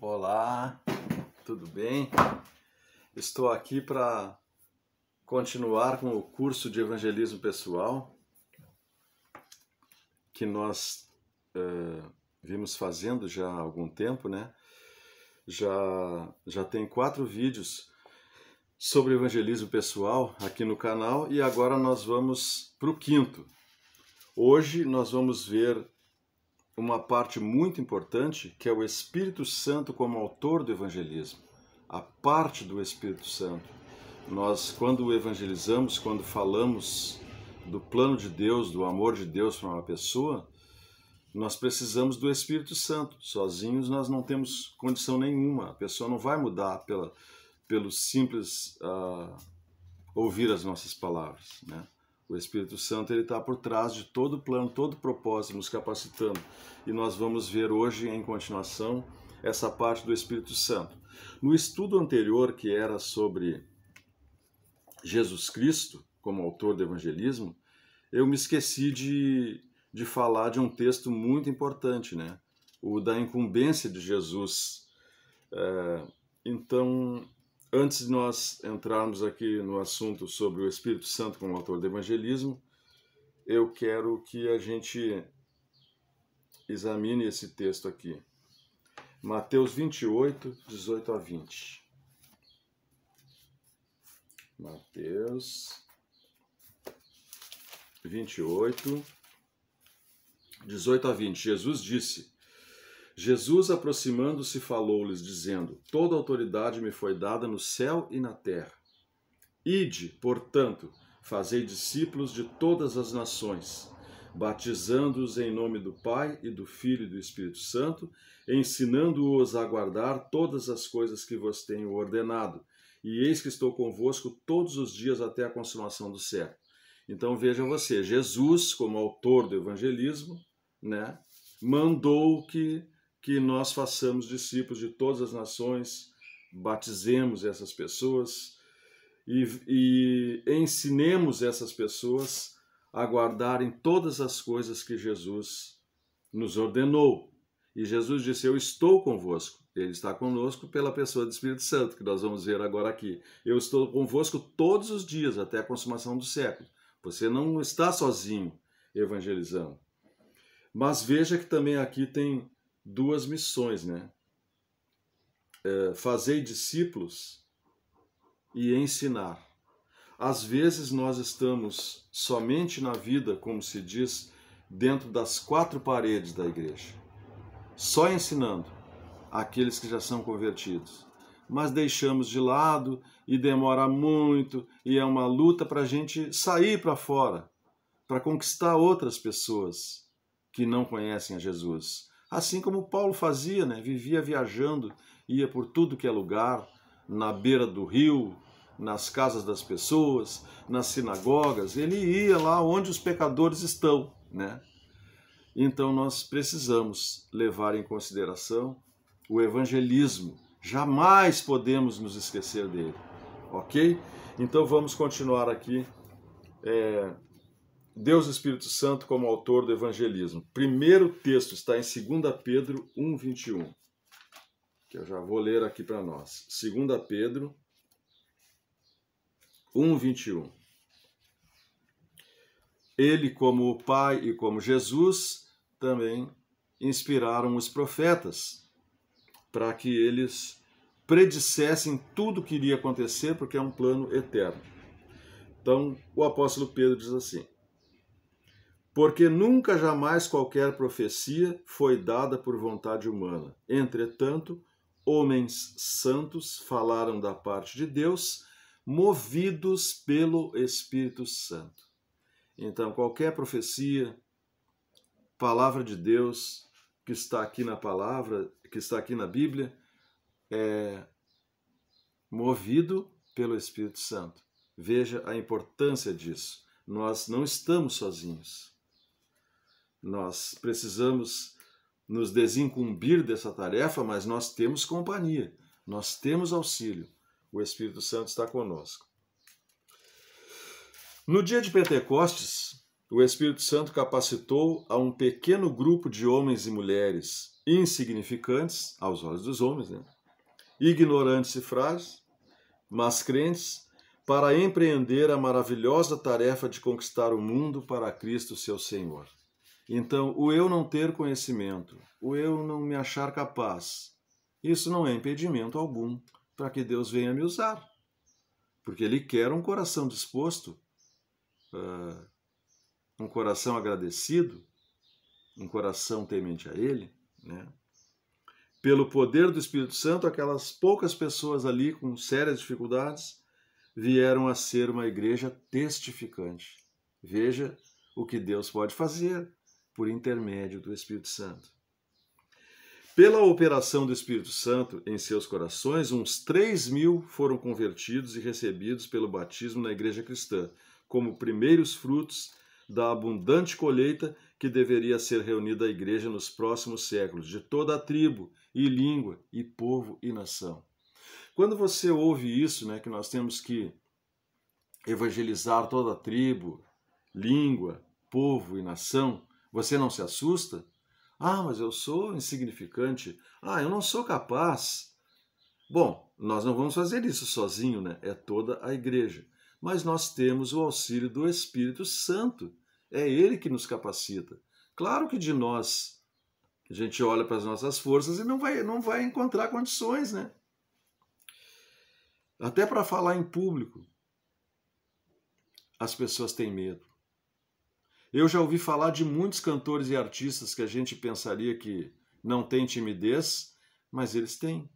Olá, tudo bem? Estou aqui para continuar com o curso de evangelismo pessoal que nós vimos fazendo já há algum tempo, né? Já tem 4 vídeos sobre evangelismo pessoal aqui no canal e agora nós vamos para o 5º. Hoje nós vamos ver uma parte muito importante, que é o Espírito Santo como autor do evangelismo, a parte do Espírito Santo. Nós, quando evangelizamos, quando falamos do plano de Deus, do amor de Deus para uma pessoa, nós precisamos do Espírito Santo. Sozinhos nós não temos condição nenhuma. A pessoa não vai mudar pelo simples ouvir as nossas palavras, né? O Espírito Santo ele está por trás de todo o plano, todo o propósito, nos capacitando. E nós vamos ver hoje, em continuação, essa parte do Espírito Santo. No estudo anterior, que era sobre Jesus Cristo, como autor do evangelismo, eu me esqueci de falar de um texto muito importante, né? O da incumbência de Jesus. Então, antes de nós entrarmos aqui no assunto sobre o Espírito Santo como autor do evangelismo, eu quero que a gente examine esse texto aqui. Mateus 28, 18 a 20. Mateus 28, 18 a 20. Jesus, aproximando-se, falou-lhes, dizendo: Toda autoridade me foi dada no céu e na terra. Ide, portanto, fazei discípulos de todas as nações, batizando-os em nome do Pai e do Filho e do Espírito Santo, ensinando-os a guardar todas as coisas que vos tenho ordenado. E eis que estou convosco todos os dias até a consumação do século. Então veja você, Jesus, como autor do evangelismo, né, mandou que nós façamos discípulos de todas as nações, batizemos essas pessoas e ensinemos essas pessoas a guardarem todas as coisas que Jesus nos ordenou. E Jesus disse: eu estou convosco. Ele está conosco pela pessoa do Espírito Santo, que nós vamos ver agora aqui. Eu estou convosco todos os dias até a consumação do século. Você não está sozinho evangelizando. Mas veja que também aqui tem 2 missões, né? Fazei discípulos e ensinar. Às vezes nós estamos somente na vida, como se diz, dentro das 4 paredes da igreja, só ensinando aqueles que já são convertidos. Mas deixamos de lado e demora muito e é uma luta para a gente sair para fora, para conquistar outras pessoas que não conhecem a Jesus. Assim como Paulo fazia, né? Vivia viajando, ia por tudo que é lugar, na beira do rio, nas casas das pessoas, nas sinagogas. Ele ia lá onde os pecadores estão, né? Então nós precisamos levar em consideração o evangelismo. Jamais podemos nos esquecer dele, ok? Então vamos continuar aqui. Deus Espírito Santo como autor do evangelismo. Primeiro texto está em 2 Pedro 1, 21, que eu já vou ler aqui para nós. 2 Pedro 1, 21. Ele, como o Pai e como Jesus, também inspiraram os profetas para que eles predissessem tudo o que iria acontecer, porque é um plano eterno. Então, o apóstolo Pedro diz assim: porque nunca jamais qualquer profecia foi dada por vontade humana. Entretanto, homens santos falaram da parte de Deus, movidos pelo Espírito Santo. Então, qualquer profecia, palavra de Deus, que está aqui na palavra, que está aqui na Bíblia, é movido pelo Espírito Santo. Veja a importância disso. Nós não estamos sozinhos. Nós precisamos nos desincumbir dessa tarefa, mas nós temos companhia, nós temos auxílio. O Espírito Santo está conosco. No dia de Pentecostes, o Espírito Santo capacitou a um pequeno grupo de homens e mulheres insignificantes, aos olhos dos homens, né? Ignorantes e frágeis, mas crentes, para empreender a maravilhosa tarefa de conquistar o mundo para Cristo, seu Senhor. Então, o eu não ter conhecimento, o eu não me achar capaz, isso não é impedimento algum para que Deus venha me usar. Porque Ele quer um coração disposto, um coração agradecido, um coração temente a Ele, né? Pelo poder do Espírito Santo, aquelas poucas pessoas ali com sérias dificuldades vieram a ser uma igreja testificante. Veja o que Deus pode fazer por intermédio do Espírito Santo. Pela operação do Espírito Santo em seus corações, uns 3.000 foram convertidos e recebidos pelo batismo na igreja cristã, como primeiros frutos da abundante colheita que deveria ser reunida à igreja nos próximos séculos, de toda a tribo e língua e povo e nação. Quando você ouve isso, né, que nós temos que evangelizar toda a tribo, língua, povo e nação, você não se assusta? Ah, mas eu sou insignificante. Ah, eu não sou capaz. Bom, nós não vamos fazer isso sozinho, né? É toda a igreja. Mas nós temos o auxílio do Espírito Santo. É Ele que nos capacita. Claro que de nós, a gente olha para as nossas forças e não vai encontrar condições, né? Até para falar em público, as pessoas têm medo. Eu já ouvi falar de muitos cantores e artistas que a gente pensaria que não têm timidez, mas eles têm.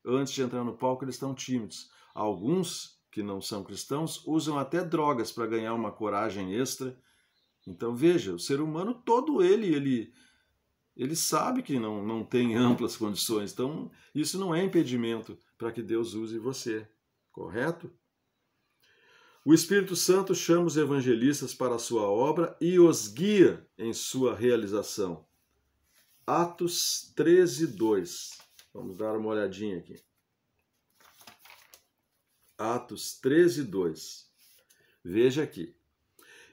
Antes de entrar no palco, eles estão tímidos. Alguns, que não são cristãos, usam até drogas para ganhar uma coragem extra. Então veja, o ser humano todo ele sabe que não tem amplas condições. Então isso não é impedimento para que Deus use você, correto? O Espírito Santo chama os evangelistas para a sua obra e os guia em sua realização. Atos 13:2. Vamos dar uma olhadinha aqui. Atos 13:2. Veja aqui.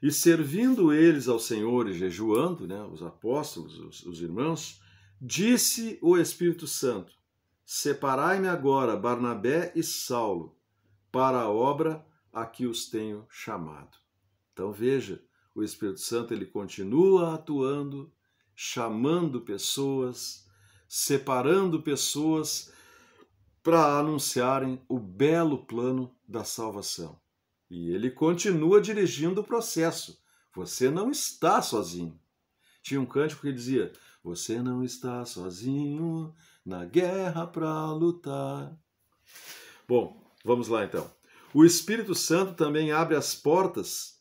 E servindo eles ao Senhor e jejuando, né, os apóstolos, os irmãos, disse o Espírito Santo: separai-me agora Barnabé e Saulo para a obra a que os tenho chamado. Então veja, o Espírito Santo ele continua atuando, chamando pessoas, separando pessoas para anunciarem o belo plano da salvação. E ele continua dirigindo o processo. Você não está sozinho. Tinha um cântico que dizia: você não está sozinho na guerra para lutar. Bom, vamos lá então. O Espírito Santo também abre as portas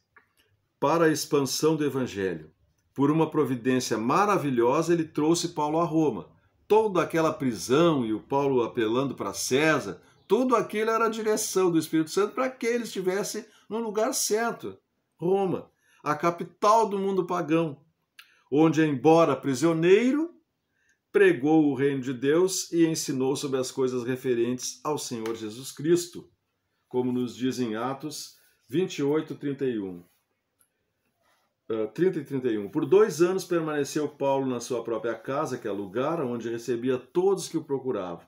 para a expansão do Evangelho. Por uma providência maravilhosa, ele trouxe Paulo a Roma. Toda aquela prisão e o Paulo apelando para César, tudo aquilo era a direção do Espírito Santo para que ele estivesse no lugar certo. Roma, a capital do mundo pagão, onde, embora prisioneiro, pregou o reino de Deus e ensinou sobre as coisas referentes ao Senhor Jesus Cristo, como nos diz em Atos 28, 31. 30 e 31. Por 2 anos permaneceu Paulo na sua própria casa, que é lugar onde recebia todos que o procuravam,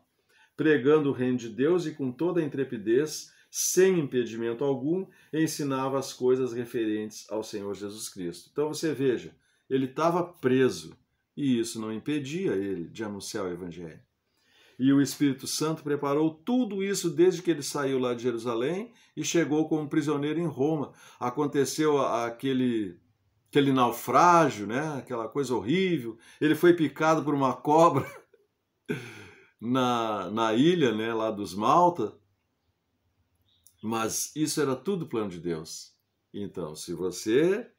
pregando o reino de Deus e com toda a intrepidez, sem impedimento algum, ensinava as coisas referentes ao Senhor Jesus Cristo. Então você veja, ele estava preso e isso não impedia ele de anunciar o Evangelho. E o Espírito Santo preparou tudo isso desde que ele saiu lá de Jerusalém e chegou como prisioneiro em Roma. Aconteceu aquele naufrágio, né? Aquela coisa horrível. Ele foi picado por uma cobra na ilha, né? Lá dos Malta. Mas isso era tudo plano de Deus. Então, se você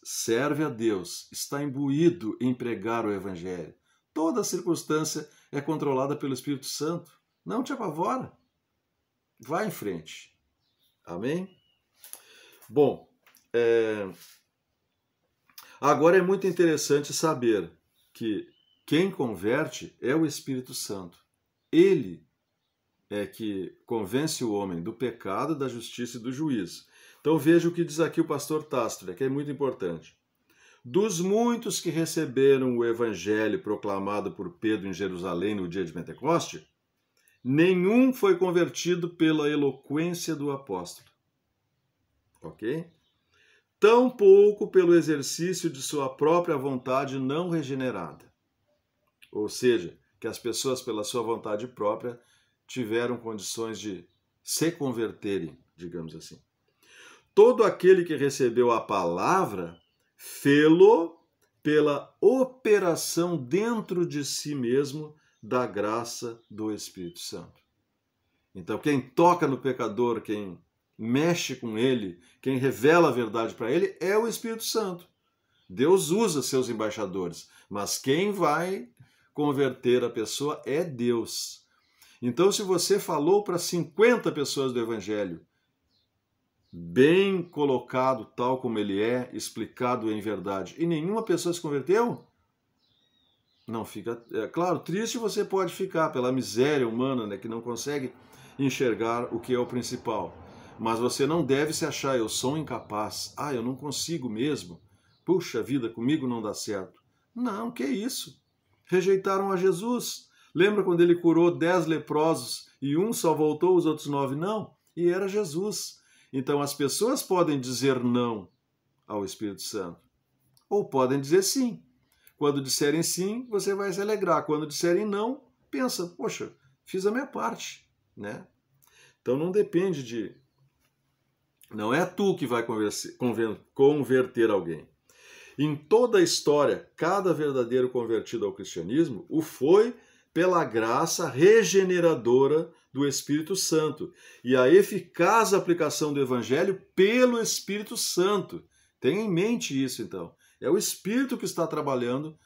serve a Deus, está imbuído em pregar o Evangelho, toda circunstância é controlada pelo Espírito Santo. Não te apavora. Vai em frente. Amém? Bom, agora é muito interessante saber que quem converte é o Espírito Santo. Ele é que convence o homem do pecado, da justiça e do juízo. Então veja o que diz aqui o pastor Tácito, que é muito importante. Dos muitos que receberam o evangelho proclamado por Pedro em Jerusalém no dia de Pentecoste, nenhum foi convertido pela eloquência do apóstolo. Ok? Tampouco pelo exercício de sua própria vontade não regenerada. Ou seja, que as pessoas, pela sua vontade própria, tiveram condições de se converterem, digamos assim. Todo aquele que recebeu a palavra, fê-lo pela operação dentro de si mesmo da graça do Espírito Santo. Então, quem toca no pecador, quem mexe com ele, quem revela a verdade para ele, é o Espírito Santo. Deus usa seus embaixadores, mas quem vai converter a pessoa é Deus. Então, se você falou para 50 pessoas do Evangelho, bem colocado, tal como ele é, explicado em verdade, e nenhuma pessoa se converteu, não fica... É claro, triste você pode ficar pela miséria humana, né, que não consegue enxergar o que é o principal. Mas você não deve se achar, eu sou incapaz, eu não consigo mesmo, puxa vida, comigo não dá certo. Não, que isso? Rejeitaram a Jesus. Lembra quando ele curou 10 leprosos e um só voltou, os outros 9 não? E era Jesus. Então as pessoas podem dizer não ao Espírito Santo, ou podem dizer sim. Quando disserem sim, você vai se alegrar. Quando disserem não, pensa, poxa, fiz a minha parte, né? Então não depende de... Não é tu que vai converter alguém. Em toda a história, cada verdadeiro convertido ao cristianismo o foi pela graça regeneradora do Espírito Santo e a eficaz aplicação do Evangelho pelo Espírito Santo. Tenha em mente isso, então. É o Espírito que está trabalhando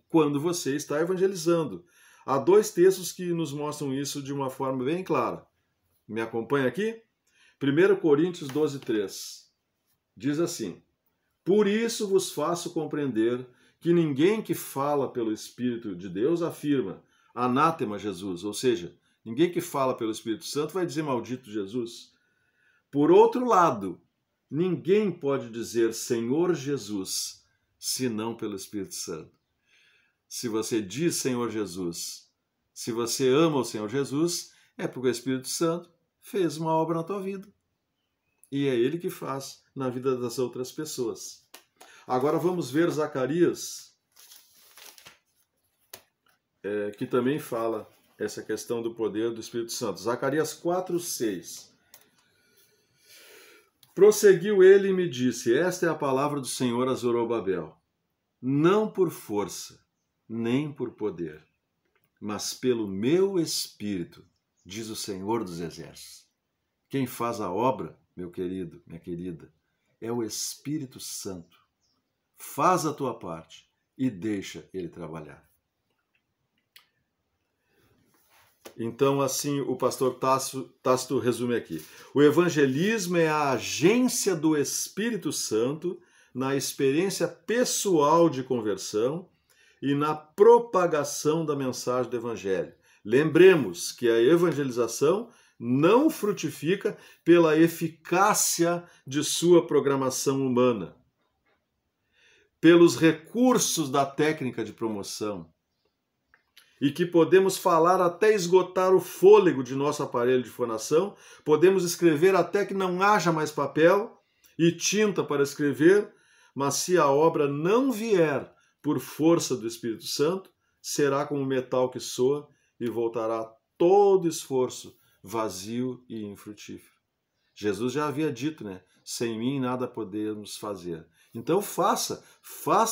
quando você está evangelizando. Há 2 textos que nos mostram isso de uma forma bem clara. Me acompanha aqui? 1 Coríntios 12:3. Diz assim: Por isso vos faço compreender que ninguém que fala pelo Espírito de Deus afirma anátema Jesus, ou seja, ninguém que fala pelo Espírito Santo vai dizer maldito Jesus. Por outro lado, ninguém pode dizer Senhor Jesus, senão pelo Espírito Santo. Se você diz Senhor Jesus, se você ama o Senhor Jesus, é porque o Espírito Santo fez uma obra na tua vida. E é Ele que faz na vida das outras pessoas. Agora vamos ver Zacarias, que também fala essa questão do poder do Espírito Santo. Zacarias 4:6. Prosseguiu ele e me disse: Esta é a palavra do Senhor a Zorobabel. Não por força, nem por poder, mas pelo meu Espírito, diz o Senhor dos Exércitos. Quem faz a obra, meu querido, minha querida, é o Espírito Santo. Faz a tua parte e deixa ele trabalhar. Então, assim, o pastor Tácito resume aqui. O evangelismo é a agência do Espírito Santo na experiência pessoal de conversão e na propagação da mensagem do evangelho. Lembremos que a evangelização não frutifica pela eficácia de sua programação humana, pelos recursos da técnica de promoção, e que podemos falar até esgotar o fôlego de nosso aparelho de fonação, podemos escrever até que não haja mais papel e tinta para escrever, mas se a obra não vier por força do Espírito Santo, será como metal que soa e voltará todo esforço vazio e infrutífero. Jesus já havia dito, né? Sem mim nada podemos fazer. Então faça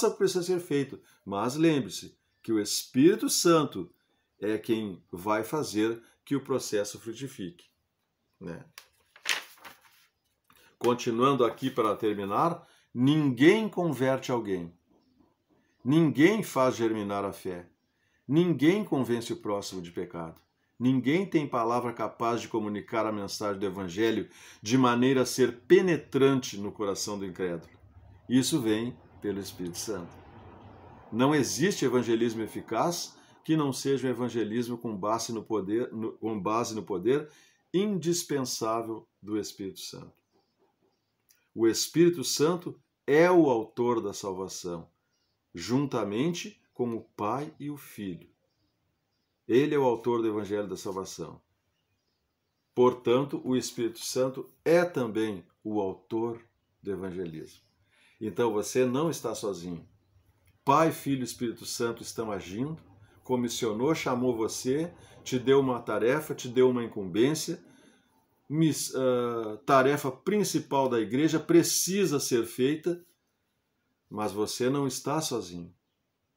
o que precisa ser feito, mas lembre-se que o Espírito Santo é quem vai fazer que o processo frutifique, né? Continuando aqui para terminar, ninguém converte alguém, ninguém faz germinar a fé, ninguém convence o próximo de pecado, ninguém tem palavra capaz de comunicar a mensagem do Evangelho de maneira a ser penetrante no coração do incrédulo. Isso vem pelo Espírito Santo. Não existe evangelismo eficaz que não seja um evangelismo com base no poder indispensável do Espírito Santo. O Espírito Santo é o autor da salvação, juntamente com o Pai e o Filho. Ele é o autor do Evangelho da salvação. Portanto, o Espírito Santo é também o autor do evangelismo. Então você não está sozinho. Pai, Filho e Espírito Santo estão agindo, comissionou, chamou você, te deu uma tarefa, te deu uma incumbência. Tarefa principal da igreja precisa ser feita, mas você não está sozinho.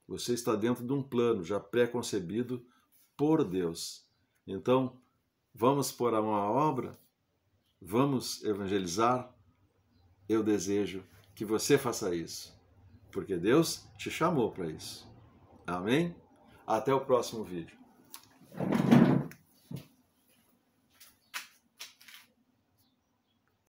Você está dentro de um plano já pré-concebido por Deus. Então, vamos pôr a mão à obra? Vamos evangelizar? Eu desejo que você faça isso, porque Deus te chamou para isso. Amém? Até o próximo vídeo.